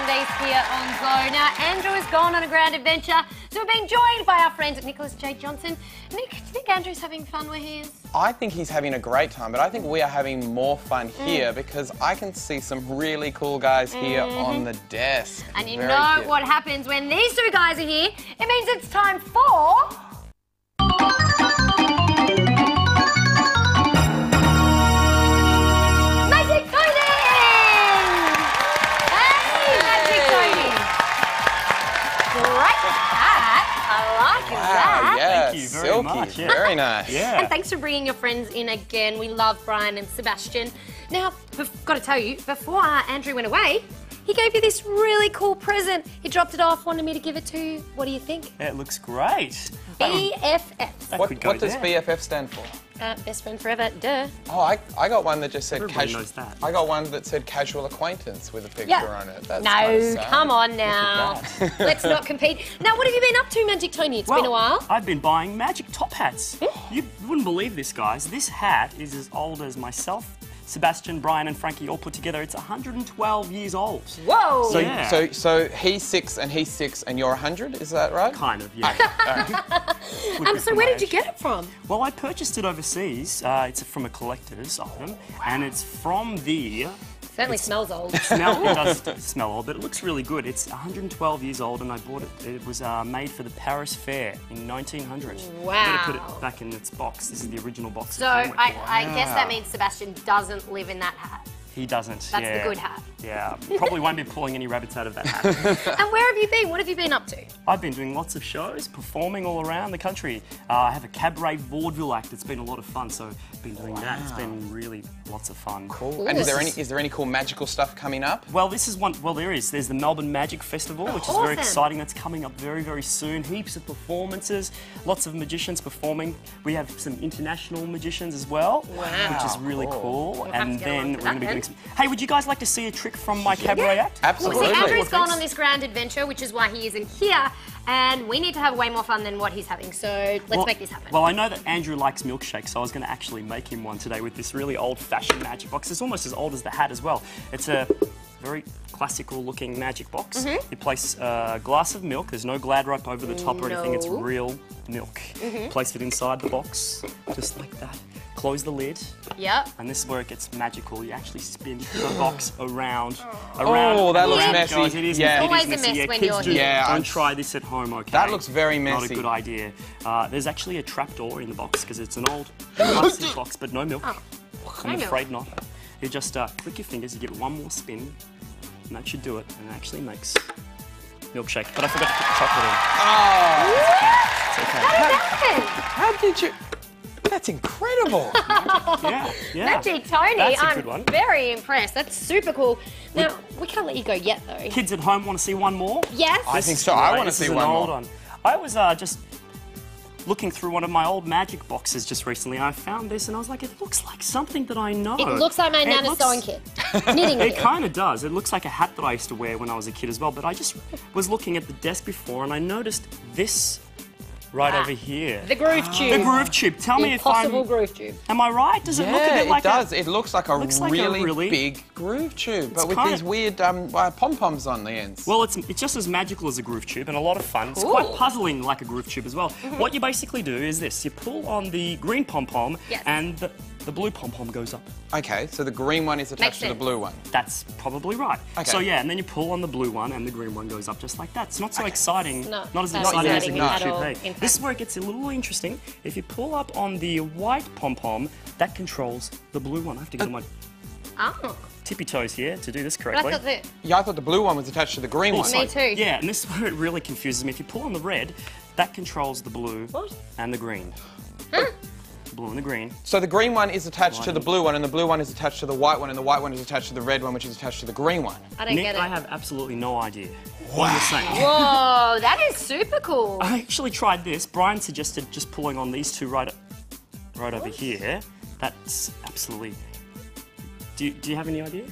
Mondays here on Glow. Now, Andrew has gone on a grand adventure, so we're being joined by our friend Nicholas J. Johnson. Nick, do you think Andrew's having fun where he is? I think he's having a great time, but I think we are having more fun here because I can see some really cool guys here on the desk. And you Very know cute. what happens when these two guys are here? It means it's time for... Magic Tony! Hey, Magic Tony! Great hat. I like that. Yeah, Thank you very silky. much, yeah. Very nice. Yeah. And thanks for bringing your friends in again. We love Brian and Sebastian. Now, I've got to tell you, before Andrew went away, he gave you this really cool present. He dropped it off, wanted me to give it to you. What do you think? Yeah, it looks great. BFF. What could go does there. BFF stand for? Best friend forever, duh. Oh, I got one that just said Everybody casual. knows that. I got one that said casual acquaintance with a picture Yeah. on it. That's kinda No, sad. come on now. that. Let's not compete. Now, what have you been up to, Magic Tony? It's been a while. I've been buying magic top hats. You wouldn't believe this, guys. This hat is as old as myself, Sebastian, Brian and Frankie all put together. It's 112 years old. Whoa! So, Yeah. so he's 6 and he's 6 and you're 100, is that right? Kind of, yeah. So where did you get it from? Well, I purchased it overseas. It's from a collector's item, and it's from the... Certainly smells old. It does smell old, but it looks really good. It's 112 years old, and I bought it. It was made for the Paris Fair in 1900. Wow. I'm going to put it back in its box. This is the original box. So I guess that means Sebastian doesn't live in that hat. He doesn't. That's yeah. the good hat. Yeah, probably won't be pulling any rabbits out of that hat. And where have you been? What have you been up to? I've been doing lots of shows, performing all around the country. I have a cabaret vaudeville act. It's been a lot of fun, so I've been doing that. It's been really lots of fun. Cool. And is there any cool magical stuff coming up? Well, this is one. Well, there is. There's the Melbourne Magic Festival, which is very Awesome. exciting. That's coming up very, very soon. Heaps of performances, lots of magicians performing. We have some international magicians as well, Wow. which is really cool. have And to get along then to we're that going to be then. doing some. Hey, would you guys like to see a trick from my cabaret act? Absolutely. Well, see, Andrew's gone Thanks. on this grand adventure, which is why he isn't here, and we need to have way more fun than what he's having. So let's make this happen. Well, I know that Andrew likes milkshakes, so I was going to actually make him one today with this really old-fashioned magic box. It's almost as old as the hat as well. It's a very classical-looking magic box. Mm-hmm. You place a glass of milk. There's no glad rope over the top or anything. It's No. real milk. Mm-hmm. Place it inside the box, just like that. Close the lid, Yep. and this is where it gets magical. You actually spin the box around. Oh, that and looks around it messy. goes. It is, Yeah. it is Always a messy. mess Yeah, when kids you're do- here. Yeah, Don't try this at home, okay? That looks very Not messy. a good idea. There's actually a trap door in the box because it's an old plastic box, but no milk. Oh, I'm no milk. afraid not. You just click your fingers, you give it one more spin, and that should do it. And it actually makes milkshake. But I forgot to put the chocolate in. Oh, It's okay. How did that happen? how did you... That's incredible. Yeah, yeah. Magic Tony, That's a I'm good one. very impressed. That's super cool. Now, we can't let you go yet, though. Kids at home want to see one more? Yes? I think This so. is I great. want to This see is an one old more. one. I was just looking through one of my old magic boxes just recently, and I found this, and I was like, it looks like something that I know. It looks like my It Nana looks- sewing kit. Knitting It kit. kind of does. It looks like a hat that I used to wear when I was a kid as well, but I just was looking at the desk before, and I noticed this right over here. The groove tube. The groove tube. Tell me if Impossible I'm... groove tube. Am I right? Does it look a Yeah, bit like it does. It looks like a looks like a really, really- big groove tube, but with kinda- these weird pom-poms on the ends. Well, it's just as magical as a groove tube and a lot of fun. It's Cool. quite puzzling like a groove tube as well. What you basically do is this. You pull on the green pom-pom Yes. and the blue pom-pom goes up. Okay, so the green one is attached Makes to the sense. blue one. That's probably right. Okay. So yeah, and then you pull on the blue one and the green one goes up just like that. It's not so exciting. It's not as that exciting as a exciting groove at tube. all, Hey, in fact. this is where it gets a little interesting. If you pull up on the white pom-pom, that controls the blue one. I have to get on my Oh. tippy toes here to do this But I correctly. thought that... Yeah, I thought the blue one was attached to the green one. Me too. Yeah, and this is where it really confuses me. If you pull on the red, that controls the blue What? and the green. The blue and the green. So the green one is attached to the blue one, and the blue one is attached to the white one, and the white one is attached to the red one, which is attached to the green one. I don't Nick, get it. I have absolutely no idea what you're saying. Whoa, that is super cool. I actually tried this. Brian suggested just pulling on these two right over here. That's absolutely... Do you have any idea?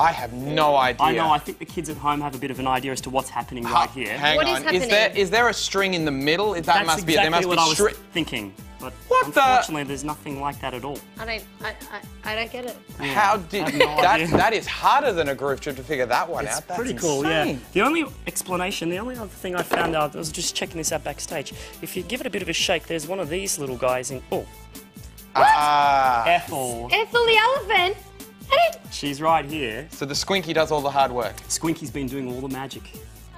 I have no idea. I know, I think the kids at home have a bit of an idea as to what's happening right here. Hang What is on. happening? Is there a string in the middle? That That's must be exactly there must what be I was thinking. But What the- unfortunately, there's nothing like that at all. I don't get it. How did I have no idea. that is harder than a groove trip to figure that one It's out. That's pretty cool, yeah. insane. The only explanation, the only other thing I found out, I was just checking this out backstage. If you give it a bit of a shake, there's one of these little guys in. Oh, Ethel. Ethel the elephant. She's right here. So the Squinky does all the hard work. Squinky's been doing all the magic.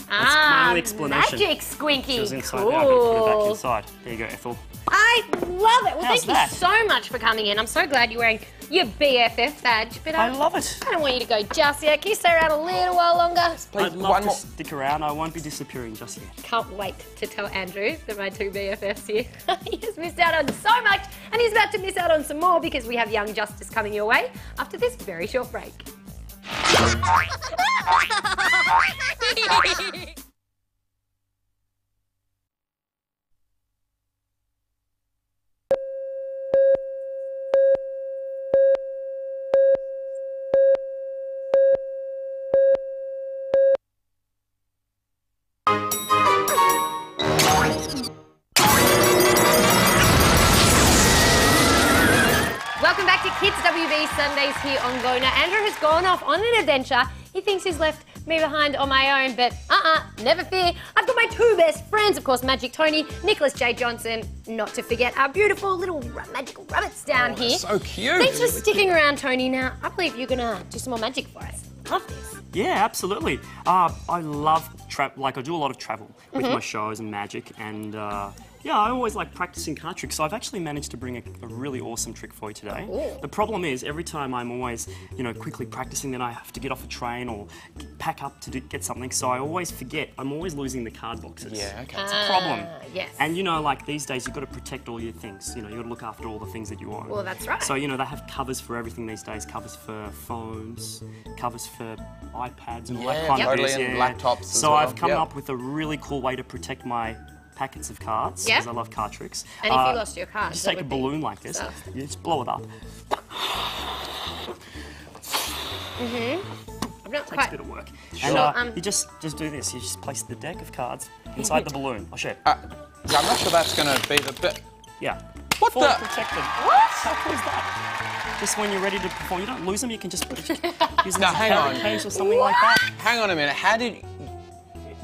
That's my only explanation. Magic Squinky. She was inside cool. there. I'm going to put her back inside. There you go, Ethel. I love it. Well, How's thank that? you so much for coming in. I'm so glad you're wearing your BFF badge, but I love it. I don't want you to go just yet. Can you stay around a little while longer? Please, I'd love one to more. stick around. I won't be disappearing just yet. Can't wait to tell Andrew that my two BFFs here. He has missed out on so much, and he's about to miss out on some more because we have Young Justice coming your way after this very short break. Welcome back to Kids WB Sundays here on Go. Now, Andrew has gone off on an adventure. He thinks he's left me behind on my own, but never fear. I've got my two best friends, of course, Magic Tony, Nicholas J. Johnson, not to forget our beautiful little magical rabbits down here. So cute. Thanks for sticking around, Tony. Now, I believe you're gonna do some more magic for us. Love this. Yeah, absolutely. I love I do a lot of travel with my shows and magic, and yeah, I always like practicing card tricks. So I've actually managed to bring a really awesome trick for you today. Ooh. The problem is every time I'm always, quickly practicing, then I have to get off a train or pack up to get something. So I always forget. I'm always losing the card boxes. Yeah, okay. It's a problem. Yes. And like these days, you've got to protect all your things. You've got to look after all the things that you own. Well, that's right. So, they have covers for everything these days. Covers for phones, covers for iPads and all that Yeah, kind totally, of and yeah. laptops as So well. I've come Yep. up with a really cool way to protect my packets of cards, Yeah. because I love card tricks. And if you lost your cards, just that take a would be balloon like this, disaster. you just blow it up. I'm not Takes a quite. bit of work. Sure. And you just do this. You just place the deck of cards inside the balloon. I'll show you. Yeah, I'm not sure that's going to be the bit. Yeah. What Fully the? protected. What? How cool is that? Just when you're ready to perform, you don't lose them. You can just use them Now, as hang on. hurricanes or something like that. Hang on a minute. How did?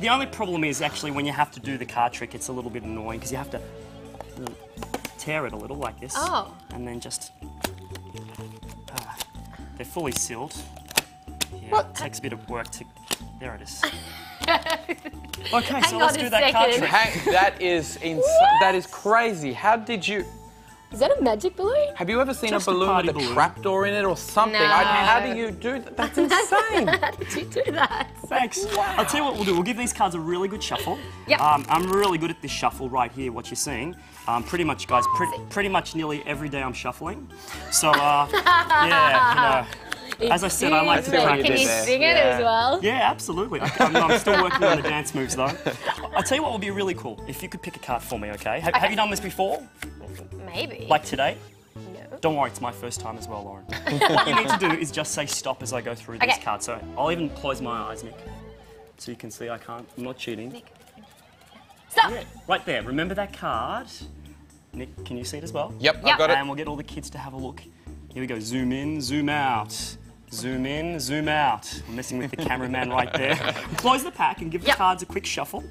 The only problem is actually when you have to do the card trick, it's a little bit annoying because you have to tear it a little like this. Oh. And then just... they're fully sealed. Yeah, it takes a bit of work to... There it is. Okay, so Hang let's on a do that card second. trick. That is insane. That is crazy. How did you? Is that a magic balloon? Have you ever seen Just a a balloon party with a balloon. trapdoor in it or something? No. How do you do that? That's insane. How did you do that? Thanks. I'll tell you what we'll do. We'll give these cards a really good shuffle. Yep. I'm really good at this shuffle right here, what you're seeing. Pretty much, guys, pretty much nearly every day I'm shuffling. So, yeah, as I said, I like to see what you Can did you there. sing it Yeah. as well? Yeah, absolutely. I'm still working on the dance moves, though. I'll tell you what would be really cool. If you could pick a card for me, okay? Have you done this before? Maybe. Like today? No. Don't worry, it's my first time as well, Lauren. What you need to do is just say stop as I go through these Okay. cards. So I'll even close my eyes, Nick. So you can see I'm not cheating. Nick. Stop! Yeah, right there. Remember that card? Nick, can you see it as well? Yep, Yep. I've got it. And we'll get all the kids to have a look. Here we go. Zoom in, zoom out. Zoom in, zoom out. I'm messing with the cameraman right there. Close the pack and give the Yep. cards a quick shuffle.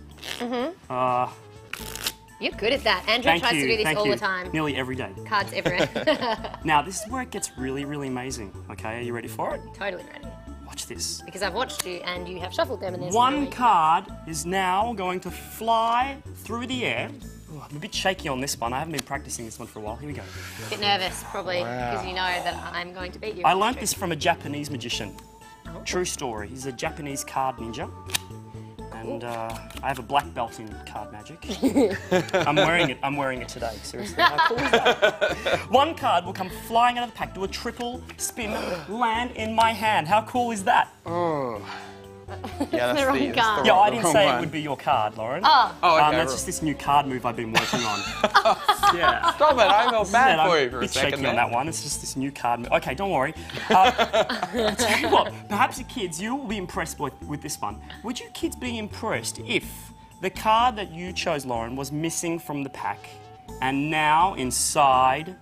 You're good at that. Andrew Thank tries you, to do this thank all you. the time. Nearly every day. Cards everywhere. Now, this is where it gets really, really amazing. Okay, are you ready for it? Totally ready. Watch this. Because I've watched you and you have shuffled them and there's One no- card is now going to fly through the air. Ooh, I'm a bit shaky on this one. I haven't been practicing this one for a while. Here we go. A bit nervous, probably, because you know that I'm going to beat you. I learnt this from a Japanese magician. Oh. True story. He's a Japanese card ninja. And I have a black belt in card magic. I'm wearing it today, seriously. How cool is that? One card will come flying out of the pack, do a triple spin, land in my hand. How cool is that? Oh. Yeah, the wrong card. Yeah, I didn't wrong say one. it would be your card, Lauren. Oh. Oh, okay. That's just this new card move I've been working on. Yeah. Stop it, I felt bad I'm for you for a a bit second shaky there. on that one. It's just this new card move. Okay, don't worry. I'll tell you what, perhaps the kids, you will be impressed with this one. Would you kids be impressed if the card that you chose, Lauren, was missing from the pack and now inside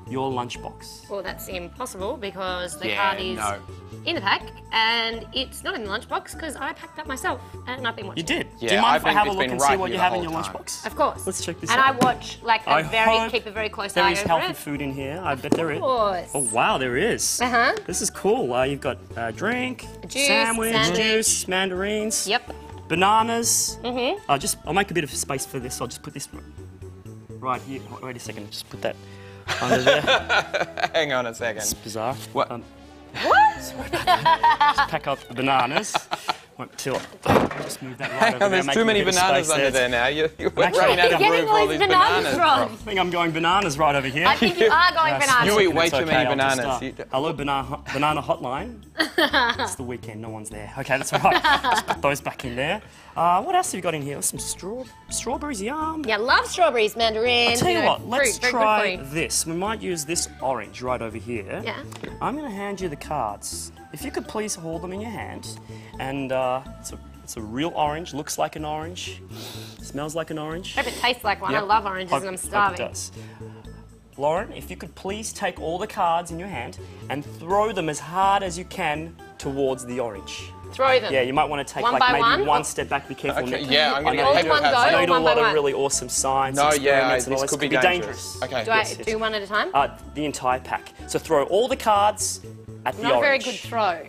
your lunchbox? Well, that's impossible because the Yeah, card is no. in the pack and it's not in the lunchbox because I packed that myself and I've been watching. You did? Yeah, Do you mind if I I think have a it's look been and right see what here you the have in whole your time. lunchbox? Of course. Let's check this and out. I watch like I a very hope keep a very close There eye is over healthy it. food in here. I bet there is. Of course. Oh wow, there is. Uh-huh. This is cool. You've got a drink, juice, sandwich, sandwich. juice, mandarins, Yep. bananas. I'll make a bit of space for this. I'll just put this right here. Wait a second. Just put that under there. Hang on a second. It's bizarre. What? Just pack up the bananas. Wait till I'll just move that right Hang over on, there. there's make too a many bit of bananas space under there now. You're actually- running out of Getting room for all all these these bananas bananas. from. I think I'm going bananas right over here. I think you are going bananas. You eat It's way too okay, many I'll just, bananas. hello, banana hotline. It's the weekend, no one's there. Okay, that's all right. Just put those back in there. What else have you got in here? Some strawberries, yum. Yeah, love strawberries, mandarin. I'll tell you what, let's fruit, very try good for you. this. We might use this orange right over here. Yeah. I'm going to hand you the cards. If you could please hold them in your hand. And it's a real orange, looks like an orange, smells like an orange. Hope it tastes like one. Yep. I love oranges and I'm Hope starving. it does. Lauren, if you could please take all the cards in your hand and throw them as hard as you can towards the orange. Throw them. Yeah, you might want to take One like by maybe one? one step back. Be careful. Okay, Nick. yeah, I'm going to All get in one paper go? I cuts. know you do a one lot by of one? really awesome science No, yeah, experiments and all this this. could be dangerous. Okay. Do Yes, I yes. do one at a time? The entire pack. So throw all the cards at the Not a orange. very good throw.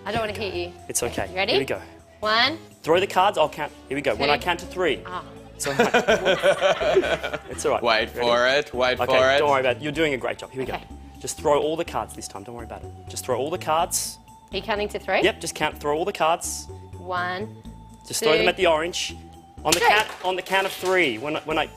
I don't want to hit you. It's okay. You ready? Here we go. 1. Throw the cards. I'll count. Here we go. When Two. I count to 3. Ah. It's all right. It's all right. Wait for it, wait Okay, for it. don't worry about it. You're doing a great job. Here we go. Okay. Just throw all the cards this time. Don't worry about it. Just throw all the cards. Are you counting to 3? Yep. Just count. Throw all the cards. 1. Just throw them Two. at the orange. On the count of 3. When I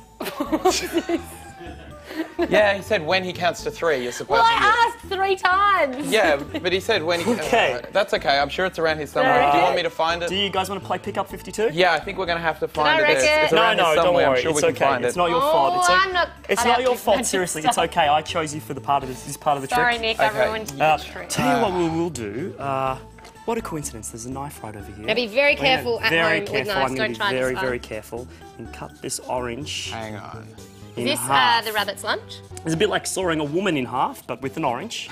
Yeah, he said when he counts to 3, you're supposed Well, to. I asked 3 times. Yeah, but he said when he. Okay. That's okay. I'm sure it's around here somewhere. Okay. Do you want me to find it? do you guys want to play pick up 52? Yeah, I think we're going to have to find I it. wreck It's it? around No, here don't somewhere. worry. I'm sure It's we can okay. find it. It's not your Oh, fault. It's, I'm not it's cut not out your to fault. magic Seriously, stuff. it's okay. I chose you for the part of this part of the Sorry, trick. Nick, I Okay. ruined the trick. Tell you what we will do. What a coincidence. There's a knife right over here. Now be very We're gonna- careful at very home with careful. knives. I'm Don't going to try be this very, one. very careful and cut this orange Hang on. in Is this half. the rabbit's lunch? It's a bit like sawing a woman in half, but with an orange.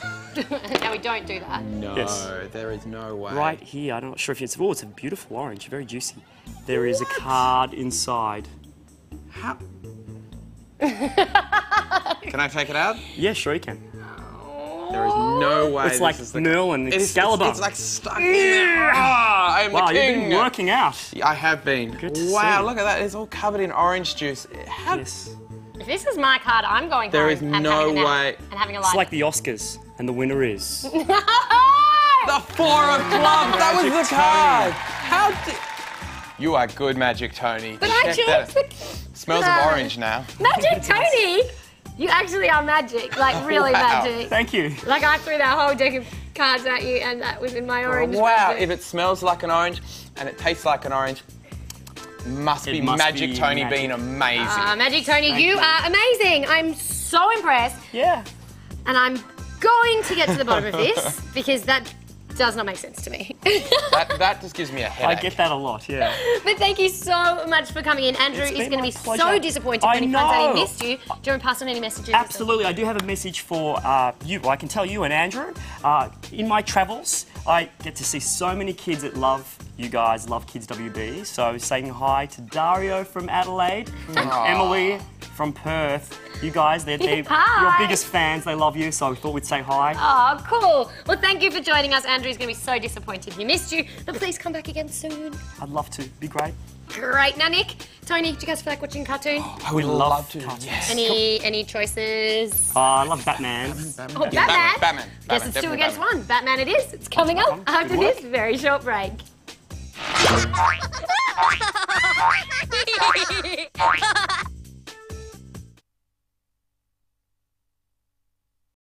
No, we don't do that. No, Yes. there is no way. Right here, I'm not sure if it's... Oh, it's a beautiful orange, very juicy. There is a card inside. How? Can I take it out? Yeah, sure you can. There is no way. It's like this is the... Merlin, It's Excalibur. It's like stuck in there. Ah, I am Wow, the you've king. been working out. I have been. Good to Wow, see. look at that. It's all covered in orange juice. How... Yes. If this is my card, I'm going There home is and no having a nap way. and having a It's life. like the Oscars, and the winner is... The 4 of clubs. That was Magic the card. How did... You are good, Magic Tony. But I Check chose that. the Smells of orange now. Magic Tony. You actually are magic, like really Wow. magic. Thank you. Like I threw that whole deck of cards at you, and that was in my orange. Wow, version. if it smells like an orange and it tastes like an orange, must be must Magic be Tony magic. being amazing. Magic Tony, you are amazing. I'm so impressed, Yeah. and I'm going to get to the bottom of this because that does not make sense to me. that just gives me a I headache. get that a lot, yeah. But thank you so much for coming in. Andrew It's is been going to my be so pleasure. disappointed I when he finds out know. he missed you. Do you want to pass on any messages? Absolutely, I do have a message for you. Well, I can tell you and Andrew. In my travels, I get to see so many kids that love you guys, love Kids WB. So saying hi to Dario from Adelaide and Emily from Perth. You guys, they're Hi. your biggest fans. They love you, so I thought we'd say hi. Oh, cool. Well, thank you for joining us. Andrew's going to be so disappointed he missed you, but please come back again soon. I'd love to. Be great. Great. Now, Nick, Tony, do you guys feel like watching cartoon? I would love to. cartoons. Yes. Any choices? I love Batman. Oh, Batman. Batman. Guess it's 2 definitely against Batman. 1. Batman it is. It's coming up after Good this very short break.